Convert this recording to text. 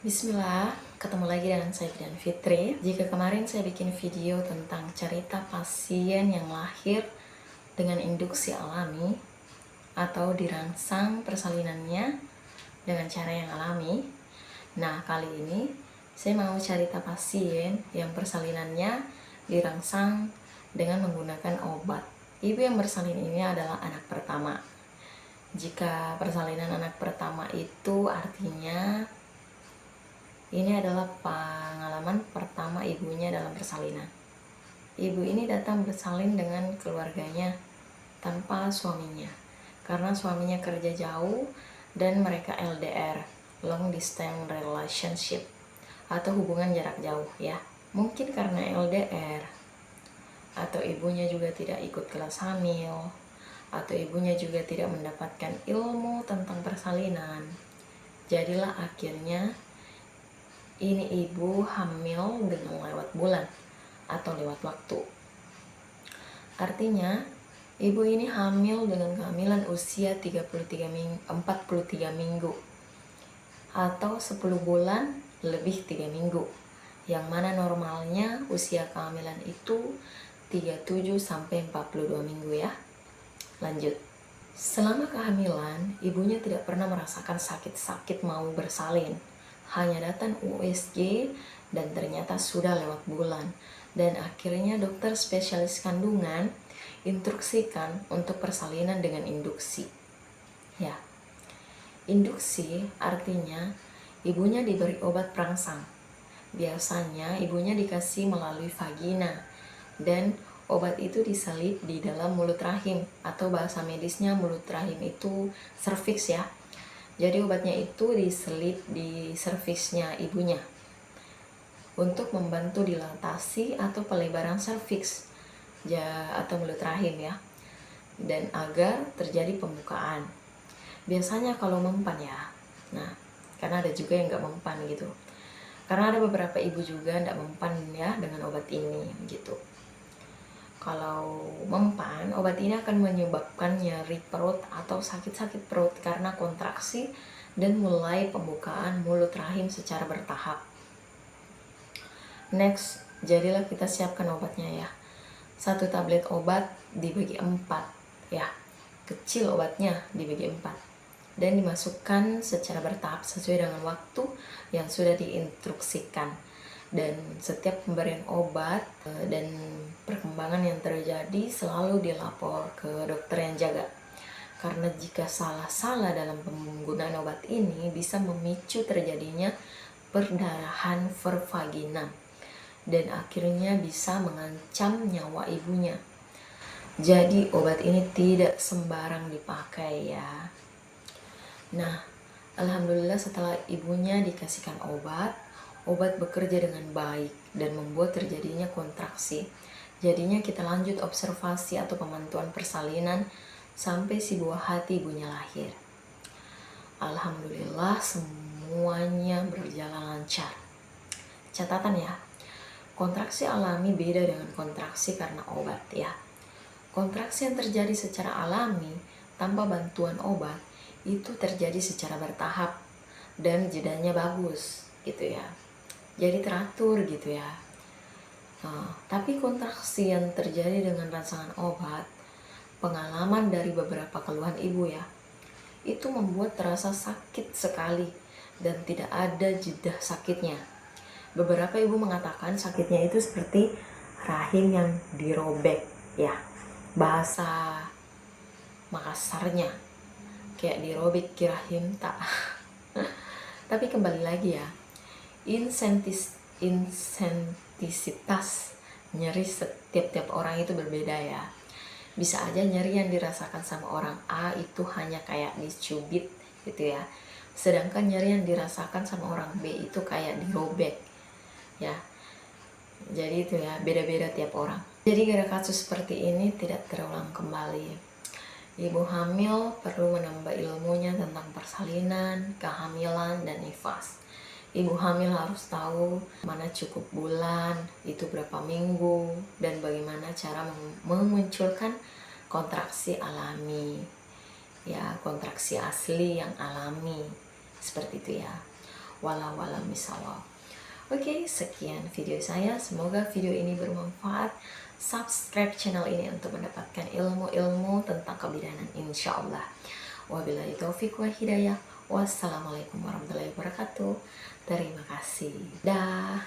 Bismillah, ketemu lagi dengan saya Bidan Fitri. Jika kemarin saya bikin video tentang cerita pasien yang lahir dengan induksi alami atau dirangsang persalinannya dengan cara yang alami. Nah, kali ini saya mau cerita pasien yang persalinannya dirangsang dengan menggunakan obat. Ibu yang bersalin ini adalah anak pertama. Jika persalinan anak pertama itu artinya ini adalah pengalaman pertama ibunya dalam persalinan. Ibu ini datang bersalin dengan keluarganya tanpa suaminya, karena suaminya kerja jauh dan mereka LDR, long distance relationship, atau hubungan jarak jauh ya. Mungkin karena LDR, atau ibunya juga tidak ikut kelas hamil, atau ibunya juga tidak mendapatkan ilmu tentang persalinan. Jadilah akhirnya ini ibu hamil dengan lewat bulan atau lewat waktu. Artinya, ibu ini hamil dengan kehamilan usia 43 minggu atau 10 bulan lebih 3 minggu. Yang mana normalnya usia kehamilan itu 37 sampai 42 minggu ya. Lanjut. Selama kehamilan, ibunya tidak pernah merasakan sakit-sakit mau bersalin. Hanya datang USG dan ternyata sudah lewat bulan. Dan akhirnya dokter spesialis kandungan instruksikan untuk persalinan dengan induksi. Ya, induksi artinya ibunya diberi obat perangsang. Biasanya ibunya dikasih melalui vagina dan obat itu diselip di dalam mulut rahim, atau bahasa medisnya mulut rahim itu serviks ya. Jadi obatnya itu diselip di servisnya ibunya untuk membantu dilatasi atau pelebaran serviks atau mulut rahim ya, dan agar terjadi pembukaan. Biasanya kalau mempan ya, nah karena ada juga yang nggak mempan gitu, karena ada beberapa ibu juga nggak mempan ya dengan obat ini gitu. Kalau mempan, obat ini akan menyebabkan nyeri perut atau sakit-sakit perut karena kontraksi dan mulai pembukaan mulut rahim secara bertahap. Next, jadilah kita siapkan obatnya ya. 1 tablet obat dibagi 4 ya. Kecil obatnya dibagi 4 dan dimasukkan secara bertahap sesuai dengan waktu yang sudah diinstruksikan. Dan setiap pemberian obat dan perkembangan yang terjadi selalu dilapor ke dokter yang jaga, karena jika salah-salah dalam penggunaan obat ini bisa memicu terjadinya perdarahan pervagina dan akhirnya bisa mengancam nyawa ibunya. Jadi obat ini tidak sembarang dipakai ya. Nah, alhamdulillah setelah ibunya dikasihkan obat bekerja dengan baik dan membuat terjadinya kontraksi. Jadinya kita lanjut observasi atau pemantauan persalinan sampai si buah hati ibunya lahir. Alhamdulillah semuanya berjalan lancar. Catatan ya, kontraksi alami beda dengan kontraksi karena obat ya. Kontraksi yang terjadi secara alami tanpa bantuan obat itu terjadi secara bertahap dan jedanya bagus gitu ya. Jadi teratur gitu ya. Tapi kontraksi yang terjadi dengan rangsangan obat, pengalaman dari beberapa keluhan ibu ya, itu membuat terasa sakit sekali dan tidak ada jeda sakitnya. Beberapa ibu mengatakan sakitnya itu seperti rahim yang dirobek ya, bahasa Makassarnya kayak dirobek rahim tak. Tapi kembali lagi ya, insentisitas nyeri setiap orang itu berbeda ya. Bisa aja nyeri yang dirasakan sama orang A itu hanya kayak dicubit gitu ya, sedangkan nyeri yang dirasakan sama orang B itu kayak dirobek ya. Jadi itu ya, beda-beda tiap orang. Jadi gara kasus seperti ini tidak terulang kembali. Ibu hamil perlu menambah ilmunya tentang persalinan, kehamilan, dan nifas. Ibu hamil harus tahu mana cukup bulan, itu berapa minggu, dan bagaimana cara memunculkan kontraksi alami. Ya, kontraksi asli yang alami. Seperti itu ya. Wallahu a'lam bishawab. Oke, sekian video saya. Semoga video ini bermanfaat. Subscribe channel ini untuk mendapatkan ilmu-ilmu tentang kebidanan, insya Allah. Wabillahi taufiq wa hidayah. Wassalamualaikum warahmatullahi wabarakatuh. Terima kasih. Dah.